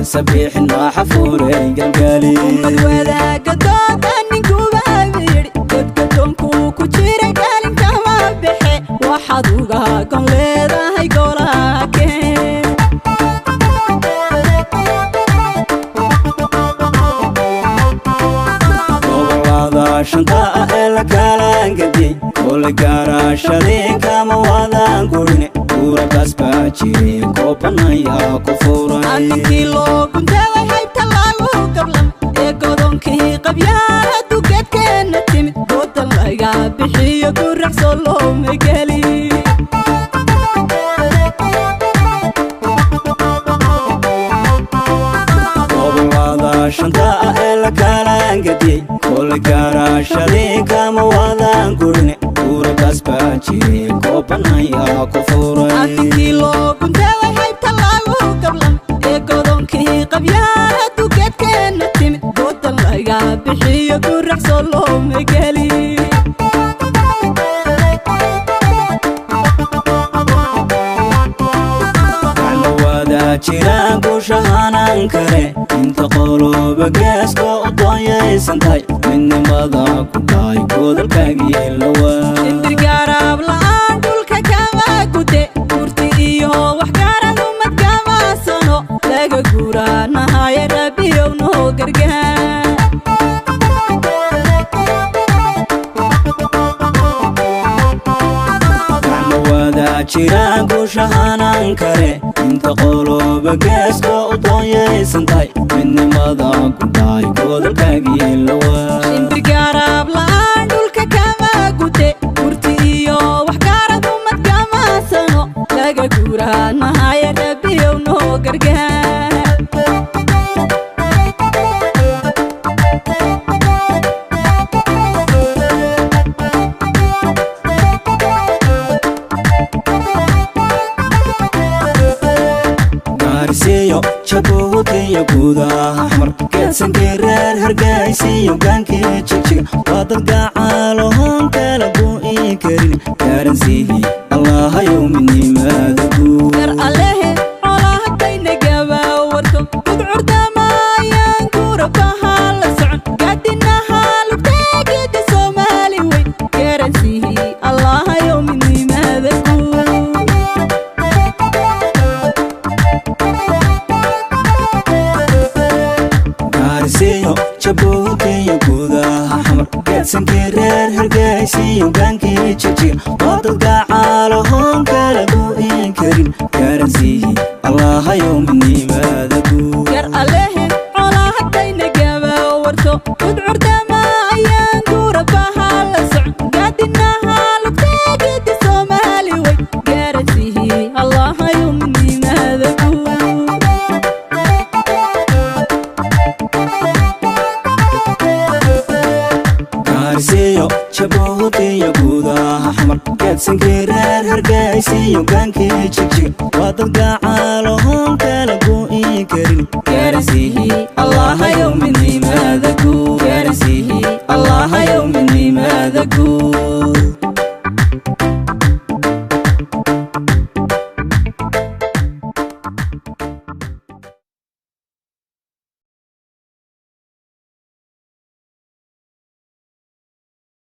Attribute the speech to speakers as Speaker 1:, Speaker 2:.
Speaker 1: سبيح ما حفوري قلقالي
Speaker 2: وذاك دوك أنكو بابيري قد قدومكو كتيري قالين كما بحي وحدوغا قن ليدا هاي قولاكي
Speaker 1: وغلادا شنطاء إلا كالان قدي كل قاراشادين كما وادان قوليني كورا كاسباجي كوبانا يا كفوري
Speaker 2: أنكي لو كنت وحيبت الله قبلا إيقودونكي قبيانا دوكت كينا تيمت قوتا لايقا بحي يقرح صلو مقالي
Speaker 1: وغلادا شنطاء إلا كالان قدي كل قاراشادين كما وادان قوليني كورا كاسباجي كوبانا يا كفوري
Speaker 2: أنكي لو كنت وحيبت الله قبلا إيقودونكي قبيانا دوكت كينا تيمت قوتا لايقا بحي يقرح صلو مقالي
Speaker 1: jiraan ku shahanan kare inta qoloba geesko doonaysantahay midnimada ku dhaay godolkaagii lawa
Speaker 2: indirgaarab la'aan dhulka kama gude gurti iyo wax gaarad umad kama sano laga guuraanahay rabbiyow noo gargaar jiraan ku shahanan kare inta qoloba geesko doonaysantahay midnimada ku dhaay godolkaagii lawa indirgaarab la'aan dhulka kama gude gurti iyo wax gaarad umad kama sano laga guuraanahay rabbiyow noo gargaar Garsiyo chabuutiyo gudaha xamar geedsan geerar hargaysiyo gaanki jigjiga wadad gacaalo hoon kala buu'i karin garansihi allahayow midnimada guud gar allehe olahadayna gabawarto gudcurdamaayaan gurabaha la socon gaadinaha lugteegida soomaali weyn garansihi allahayow midnimada guud Garsiyo chabuutiyo gudaha xamar geedsan geerar hargaysiyo gaanki jigjiga wadad gacaalo hoon kala buu'i karin garansihi allahayow midnimada guud gar allehe olahadayna gabawarto gudcurdamaayaan gurabaha la socon gaadinaha lugteegida soomaali weyn garansihi allahayow midnimada guud Garsiyo chabuutiyo gudaha xamar geedsan geerar hargaysiyo gaanki jigjiga wadad gacaalo hoon kala buu'i karin garansihi allahayow midnimada guud garansihi allahayow midnimada guud